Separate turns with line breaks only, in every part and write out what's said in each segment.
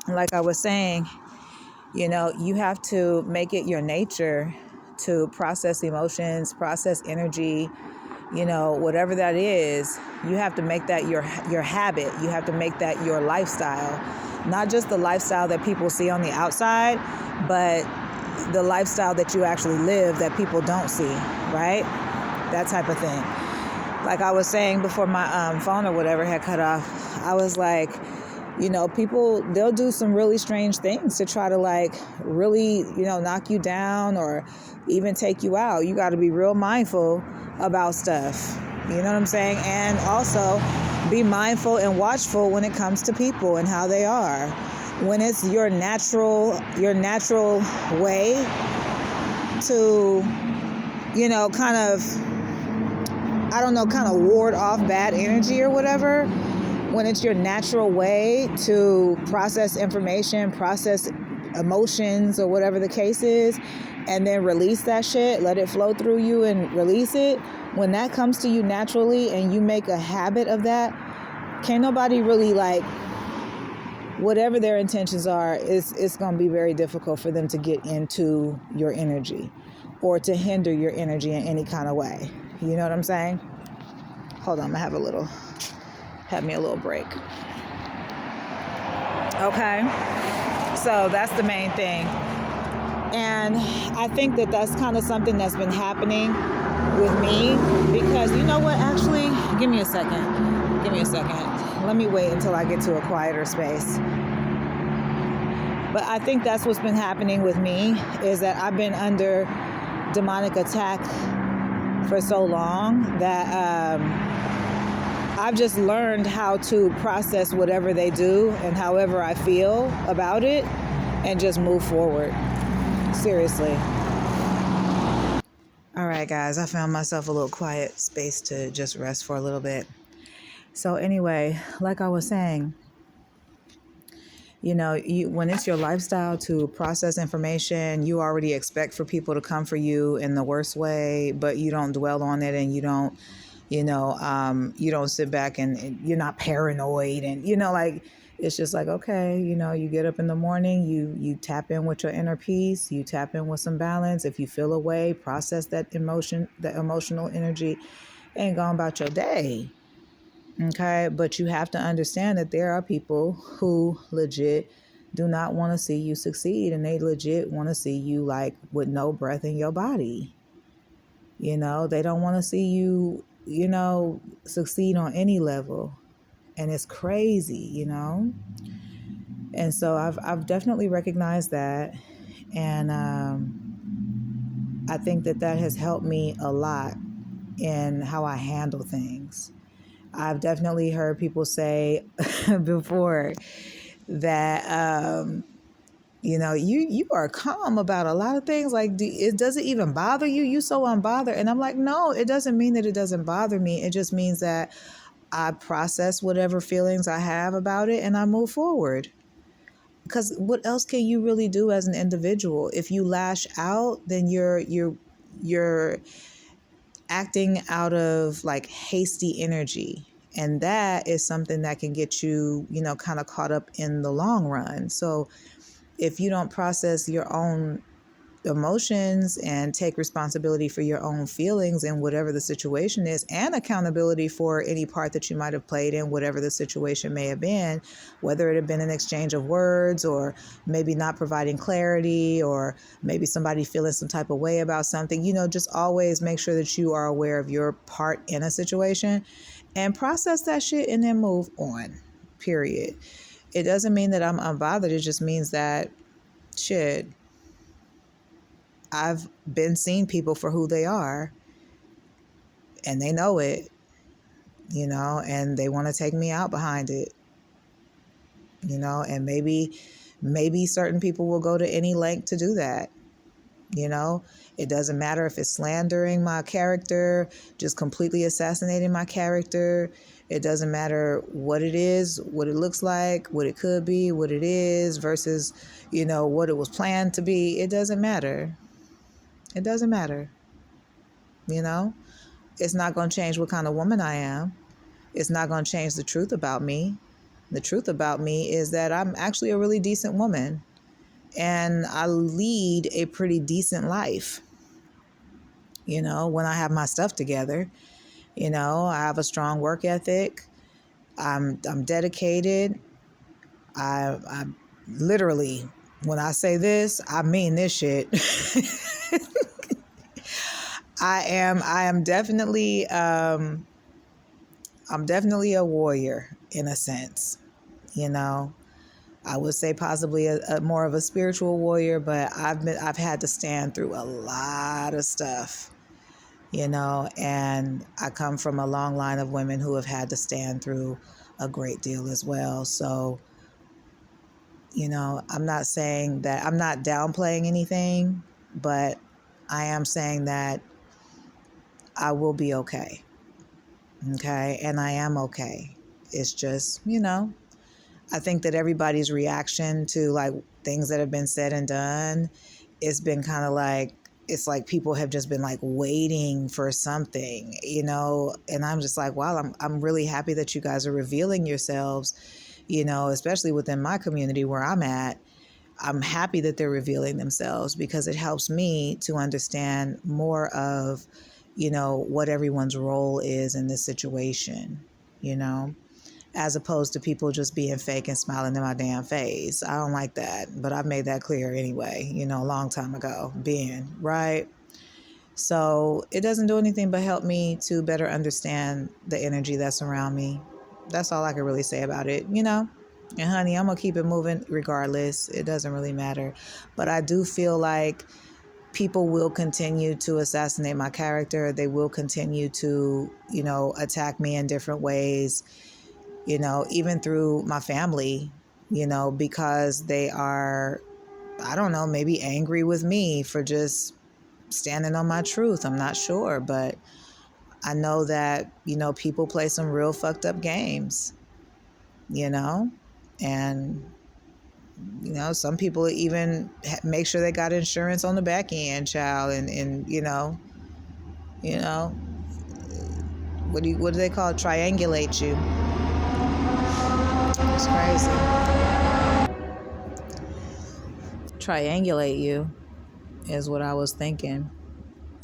like I was saying, you have to make it your nature to process emotions, process energy, whatever that is. You have to make that your habit. You have to make that your lifestyle, not just the lifestyle that people see on the outside, but the lifestyle that you actually live that people don't see, right? That type of thing. Like I was saying before my phone or whatever had cut off, I was like, people, they'll do some really strange things to try to like really, knock you down or even take you out. You got to be real mindful about stuff. You know what I'm saying? And also be mindful and watchful when it comes to people and how they are. When it's your natural way to, kind of ward off bad energy or whatever. When it's your natural way to process information, process emotions or whatever the case is, and then release that shit, let it flow through you and release it. When that comes to you naturally and you make a habit of that, can't nobody really like, whatever their intentions are, it's going to be very difficult for them to get into your energy or to hinder your energy in any kind of way. You know what I'm saying? Hold on, I'm going to have me a little break. Okay. So that's the main thing. And I think that that's kind of something that's been happening with me because you know what? Actually, give me a second. Let me wait until I get to a quieter space. But I think that's what's been happening with me is that I've been under demonic attack for so long that I've just learned how to process whatever they do and however I feel about it and just move forward. Seriously. All right, guys, I found myself a little quiet space to just rest for a little bit. So anyway, like I was saying, when it's your lifestyle to process information, you already expect for people to come for you in the worst way, but you don't dwell on it and you don't sit back and you're not paranoid and, it's just like, okay, you get up in the morning, you tap in with your inner peace, you tap in with some balance. If you feel a way, process that emotion, that emotional energy and go about your day. Okay. But you have to understand that there are people who legit do not want to see you succeed and they legit want to see you like with no breath in your body. They don't want to see you, succeed on any level. And it's crazy, And so I've definitely recognized that. And I think that has helped me a lot in how I handle things. I've definitely heard people say before that, you are calm about a lot of things. Like, it doesn't even bother you. You so unbothered. And I'm like, no, it doesn't mean that it doesn't bother me. It just means that I process whatever feelings I have about it and I move forward. Because what else can you really do as an individual? If you lash out, then you're acting out of like hasty energy. And that is something that can get you, kind of caught up in the long run. So if you don't process your own emotions and take responsibility for your own feelings and whatever the situation is, and accountability for any part that you might have played in whatever the situation may have been, whether it had been an exchange of words or maybe not providing clarity or maybe somebody feeling some type of way about something, just always make sure that you are aware of your part in a situation and process that shit and then move on, period. It doesn't mean that I'm unbothered. It just means that shit, I've been seeing people for who they are and they know it, and they want to take me out behind it, and maybe certain people will go to any length to do that. It doesn't matter if it's slandering my character, just completely assassinating my character. It doesn't matter what it is, what it looks like, what it could be, what it is versus, what it was planned to be. It doesn't matter. It doesn't matter. It's not going to change what kind of woman I am. It's not going to change the truth about me. The truth about me is that I'm actually a really decent woman and I lead a pretty decent life. When I have my stuff together, I have a strong work ethic. I'm dedicated. I literally, when I say this, I mean this shit. I am definitely I'm definitely a warrior in a sense. You know, I would say possibly a more of a spiritual warrior, but I've had to stand through a lot of stuff. And I come from a long line of women who have had to stand through a great deal as well. So, I'm not saying that I'm not downplaying anything, but I am saying that I will be okay. Okay. And I am okay. It's just, I think that everybody's reaction to like things that have been said and done, it's been kind of like, it's like people have just been like waiting for something, and I'm just like, wow, I'm really happy that you guys are revealing yourselves, especially within my community where I'm at. I'm happy that they're revealing themselves because it helps me to understand more of, what everyone's role is in this situation, as opposed to people just being fake and smiling in my damn face. I don't like that, but I've made that clear anyway, a long time ago, right? So it doesn't do anything but help me to better understand the energy that's around me. That's all I can really say about it, And honey, I'm going to keep it moving regardless. It doesn't really matter. But I do feel like people will continue to assassinate my character. They will continue to, attack me in different ways, even through my family, because they are, I don't know, maybe angry with me for just standing on my truth. I'm not sure, but I know that, people play some real fucked up games, and, some people even make sure they got insurance on the back end, child. And what do they call it? Triangulate you. It's crazy. Triangulate you is what I was thinking,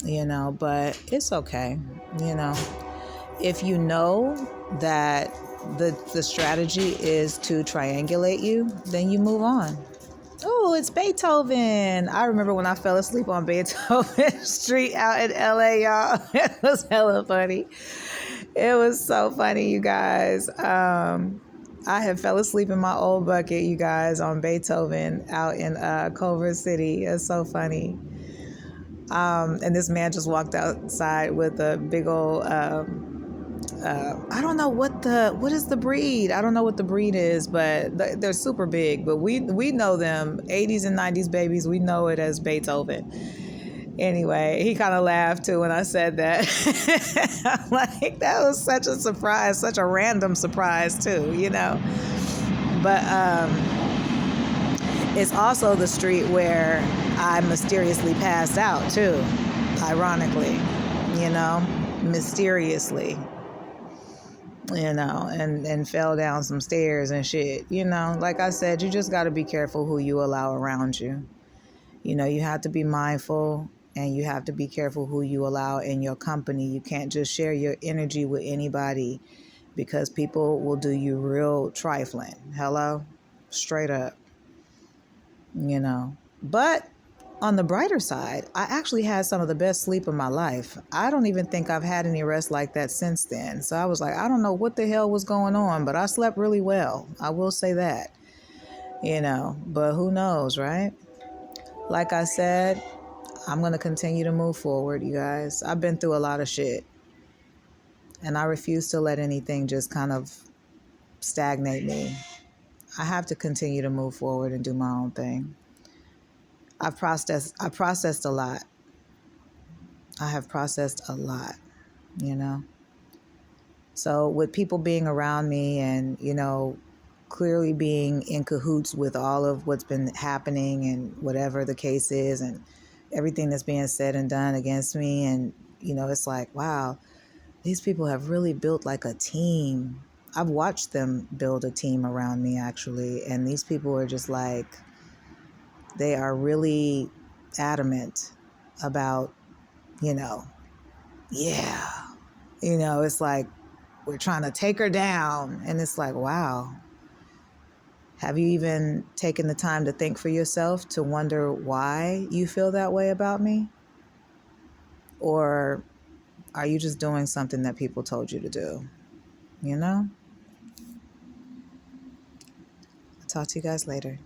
but it's okay. If you know that the strategy is to triangulate you, then you move on. Oh, it's Beethoven. I remember when I fell asleep on Beethoven Street out in LA, y'all. It was hella funny. It was so funny, you guys. I had fell asleep in my old bucket, you guys, on Beethoven out in Culver City. It's so funny. And this man just walked outside with a big old, I don't know what is the breed. I don't know what the breed is, but they're super big. But we know them, 80s and 90s babies. We know it as Beethoven. Anyway, he kind of laughed too when I said that. I'm like, that was such a surprise, such a random surprise too, But it's also the street where I mysteriously passed out too, ironically, mysteriously, and fell down some stairs and shit. Like I said, you just got to be careful who you allow around you. You have to be mindful and you have to be careful who you allow in your company. You can't just share your energy with anybody because people will do you real trifling. Hello? Straight up. But on the brighter side, I actually had some of the best sleep of my life. I don't even think I've had any rest like that since then. So I was like, I don't know what the hell was going on, but I slept really well. I will say that, but who knows, right? Like I said, I'm going to continue to move forward, you guys. I've been through a lot of shit, and I refuse to let anything just kind of stagnate me. I have to continue to move forward and do my own thing. I processed a lot. I have processed a lot, So with people being around me and, clearly being in cahoots with all of what's been happening and whatever the case is and everything that's being said and done against me. And, it's like, wow, these people have really built like a team, I've watched them build a team around me actually, and these people are just like, they are really adamant about, you know, yeah, it's like we're trying to take her down, and it's like, wow. Have you even taken the time to think for yourself, to wonder why you feel that way about me? Or are you just doing something that people told you to do? I'll talk to you guys later.